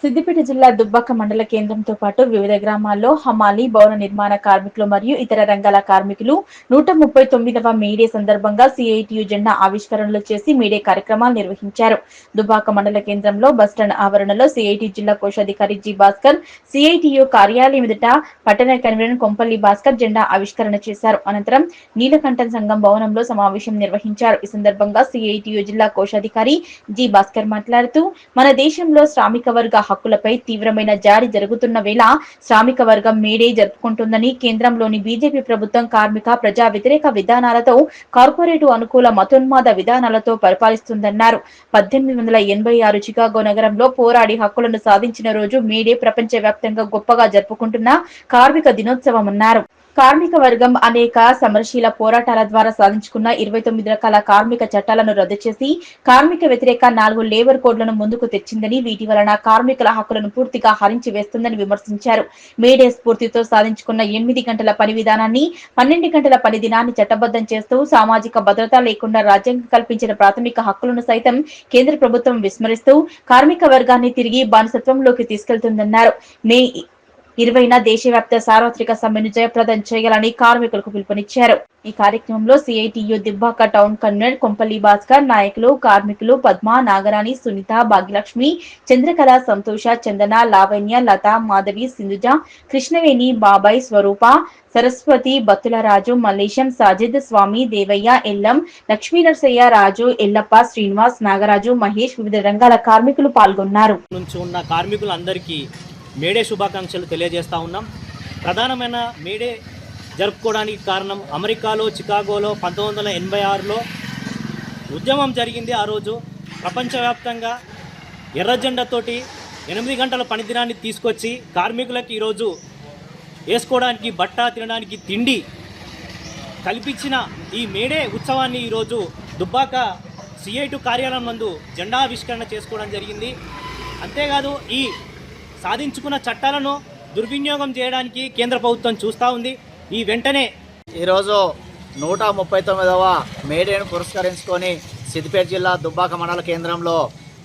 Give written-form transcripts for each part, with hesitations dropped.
సిద్దిపేట జిల్లా దుబ్బాక మండల కేంద్రంతో పాటు వివిధ గ్రామాల్లో హమాలి, భవన నిర్మాణ కార్మికులు మరియు ఇతర రంగాల కార్మికులు 139వ మేడే సందర్భంగా సిఐటియు జెండా ఆవిష్కరణలు చేసి మేడే కార్యక్రమాలు నిర్వహించారు. దుబ్బాక మండల కేంద్రంలో బస్టాండ్ ఆవరణలో సిఐటియు జిల్లా కోశాధికారి జి భాస్కర్, సిఐటియు కార్యాలయం ఎదుట పట్టణ కన్వీనర్ కొంపల్లి భాస్కర్ జెండా ఆవిష్కరణ చేశారు. అనంతరం నీలకంఠన్ సంఘం భవనంలో సమావేశం నిర్వహించారు. ఈ సందర్భంగా సిఐటియు జిల్లా కోశాధికారి జి భాస్కర్ మాట్లాడుతూ, మన దేశంలో శ్రామిక వర్గ హక్కులపై తీవ్రమైన జారీ జరుగుతున్న వేళ శ్రామిక వర్గం మేడే జరుపుకుంటుందని, కేంద్రంలోని బీజేపీ ప్రభుత్వం కార్మిక ప్రజా వ్యతిరేక విధానాలతో, కార్పొరేటు అనుకూల మతోన్మాద విధానాలతో పరిపాలిస్తుందన్నారు. 1886 చికాగో నగరంలో పోరాడి హక్కులను సాధించిన రోజు మేడే ప్రపంచ వ్యాప్తంగా గొప్పగా జరుపుకుంటున్న కార్మిక దినోత్సవమన్నారు. కార్మిక వర్గం అనేక సమరశీల పోరాటాల ద్వారా సాధించుకున్న 29 రకాల కార్మిక చట్టాలను రద్దు చేసి కార్మిక వ్యతిరేక 4 లేబర్ కోడ్లను ముందుకు తెచ్చిందని, వీటి వలన కార్మికుల హక్కులను పూర్తిగా హరించి వేస్తుందని విమర్శించారు. మేడే స్ఫూర్తితో సాధించుకున్న 8 గంటల పని విధానాన్ని 12 గంటల పని దినాన్ని చట్టబద్ధం చేస్తూ సామాజిక భద్రత లేకుండా రాజ్యాంగం కల్పించిన ప్రాథమిక హక్కులను సైతం కేంద్ర ప్రభుత్వం విస్మరిస్తూ కార్మిక వర్గాన్ని తిరిగి బానిసత్వంలోకి తీసుకెళ్తుందన్నారు. మే 20న దేశవ్యాప్త సార్వత్రిక సమ్మెను జయప్రదం చేయాలని కార్మికులకు పిలుపునిచ్చారు. ఈ కార్యక్రమంలో CITU Dubbaka town convener Kompally Bhaskar, నాయకులు, కార్మికులు పద్మ, నాగరాణి, సునీత, భాగ్యలక్ష్మి, చంద్రకళ, సంతోష, చందన, లావణ్య, లత, మాధవి, సింధుజ, కృష్ణవేణి, బాబాయ్, స్వరూప, సరస్వతి, బత్తులరాజు, మల్లేశం, సాజిద్, స్వామి, దేవయ్య, ఎల్లం, లక్ష్మీనరసయ్య, రాజు, ఎల్లప్ప, శ్రీనివాస్, నాగరాజు, మహేష్ వివిధ రంగాల కార్మికులు పాల్గొన్నారు. మేడే శుభాకాంక్షలు తెలియజేస్తా ఉన్నాం. ప్రధానమైన మేడే జరుపుకోవడానికి కారణం అమెరికాలో చికాగోలో 1986లో ఉద్యమం జరిగింది. ఆ రోజు ప్రపంచవ్యాప్తంగా ఎర్ర జెండాతోటి 8 గంటల పనిదినాన్ని తీసుకొచ్చి కార్మికులకు ఈరోజు వేసుకోవడానికి బట్ట, తినడానికి తిండి కల్పించిన ఈ మేడే ఉత్సవాన్ని ఈరోజు దుబ్బాక సిఐటియు కార్యాలయం నందు జెండా ఆవిష్కరణ చేసుకోవడం జరిగింది. అంతేకాదు ఈ సాధించుకున్న చట్టాలను దుర్వినియోగం చేయడానికి కేంద్ర ప్రభుత్వం చూస్తూ ఉంది. ఈ వెంటనే ఈరోజు 139వ మేడేను పురస్కరించుకొని సిద్దిపేట జిల్లా దుబ్బాక మండల కేంద్రంలో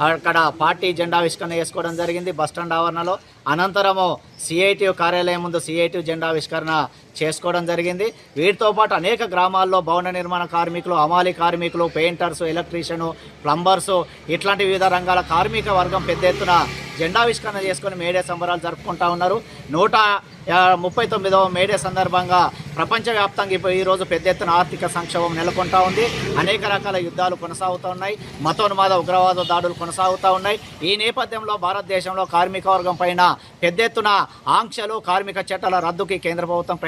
అక్కడ పార్టీ జెండా ఆవిష్కరణ చేసుకోవడం జరిగింది బస్టాండ్ ఆవరణలో. అనంతరము సిఐటియు కార్యాలయం ముందు సిఐటియు జెండా ఆవిష్కరణ చేసుకోవడం జరిగింది. వీటితో పాటు అనేక గ్రామాల్లో భవన నిర్మాణ కార్మికులు, హమాలి కార్మికులు, పెయింటర్సు, ఎలక్ట్రీషియను, ప్లంబర్సు ఇట్లాంటి వివిధ రంగాల కార్మిక వర్గం పెద్ద ఎత్తున జెండావిష్కరణ చేసుకుని మేడే సంబరాలు జరుపుకుంటా ఉన్నారు. 139వ మేడే సందర్భంగా ప్రపంచవ్యాప్తంగా ఈరోజు పెద్ద ఎత్తున ఆర్థిక సంక్షోభం నెలకొంటా ఉంది. అనేక రకాల యుద్ధాలు కొనసాగుతూ ఉన్నాయి. మతోన్మాద ఉగ్రవాద దాడులు కొనసాగుతూ ఉన్నాయి. ఈ నేపథ్యంలో భారతదేశంలో కార్మిక వర్గం పైన పెద్ద ఎత్తున ఆంక్షలు, కార్మిక చట్టాల రద్దుకి కేంద్ర ప్రభుత్వం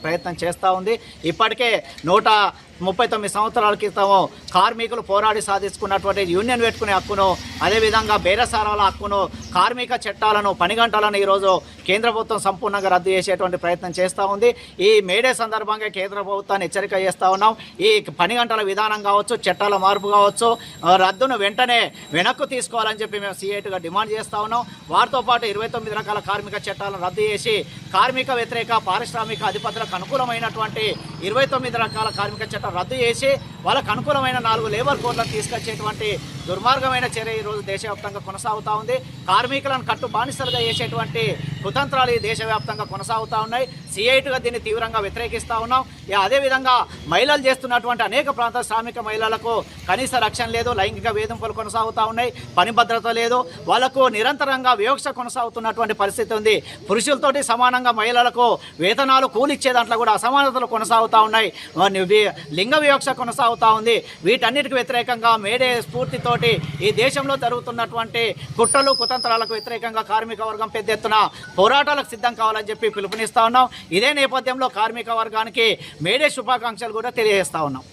ప్రయత్నం చేస్తూ ఉంది. ఇప్పటికే 139 సంవత్సరాల క్రితము కార్మికులు పోరాడి సాధించుకున్నటువంటి యూనియన్ పెట్టుకునే హక్కును, అదేవిధంగా బేరసారాల హక్కును, కార్మిక చట్టాలను, పని గంటలను ఈరోజు కేంద్ర ప్రభుత్వం సంపూర్ణంగా రద్దు చేసేటువంటి ప్రయత్నం చేస్తూ ఉంది. ఈ మేడే సందర్భంగా కేంద్ర ప్రభుత్వాన్ని హెచ్చరిక చేస్తూ ఉన్నాం. ఈ పని గంటల విధానం కావచ్చు, చట్టాల మార్పు కావచ్చు, రద్దును వెంటనే వెనక్కు తీసుకోవాలని చెప్పి మేము సిఐటిగా డిమాండ్ చేస్తూ ఉన్నాం. వారితో పాటు 29 రకాల కార్మిక చట్టాలను రద్దు చేసి కార్మిక వ్యతిరేక పారిశ్రామిక అధిపతులకు అనుకూలమైనటువంటి 29 రకాల కార్మిక చట్టాలు రద్దు చేసి వాళ్ళకు అనుకూలమైన 4 లేబర్ కోడ్లను తీసుకొచ్చేటువంటి దుర్మార్గమైన చర్య ఈరోజు దేశవ్యాప్తంగా కొనసాగుతూ ఉంది. కార్మికులను కట్టు బానిసలుగా చేసేటువంటి కుతంత్రాలు ఈ దేశవ్యాప్తంగా కొనసాగుతూ ఉన్నాయి. సిఐటిగా దీన్ని తీవ్రంగా వ్యతిరేకిస్తూ ఉన్నాం. అదేవిధంగా మహిళలు చేస్తున్నటువంటి అనేక ప్రాంత శ్రామిక మహిళలకు కనీస రక్షణ లేదు, లైంగిక వేధింపులు కొనసాగుతూ ఉన్నాయి, పని భద్రత లేదు, వాళ్లకు నిరంతరంగా వివక్ష కొనసాగుతున్నటువంటి పరిస్థితి ఉంది. పురుషులతోటి సమానంగా మహిళలకు వేతనాలు కూలిచ్చే దాంట్లో కూడా అసమానతలు కొనసాగుతూ ఉన్నాయి, లింగ వివక్ష కొనసాగుతూ ఉంది. వీటన్నిటికి వ్యతిరేకంగా మేడే స్ఫూర్తితోటి ఈ దేశంలో జరుగుతున్నటువంటి కుట్రలు, కుతంత్రాలకు వ్యతిరేకంగా కార్మిక వర్గం పెద్ద ఎత్తున పోరాటాలకు సిద్ధం కావాలని చెప్పి పిలుపునిస్తా ఉన్నాం. ఇదే నేపథ్యంలో కార్మిక వర్గానికి మేడే శుభాకాంక్షలు కూడా తెలియజేస్తా ఉన్నాం.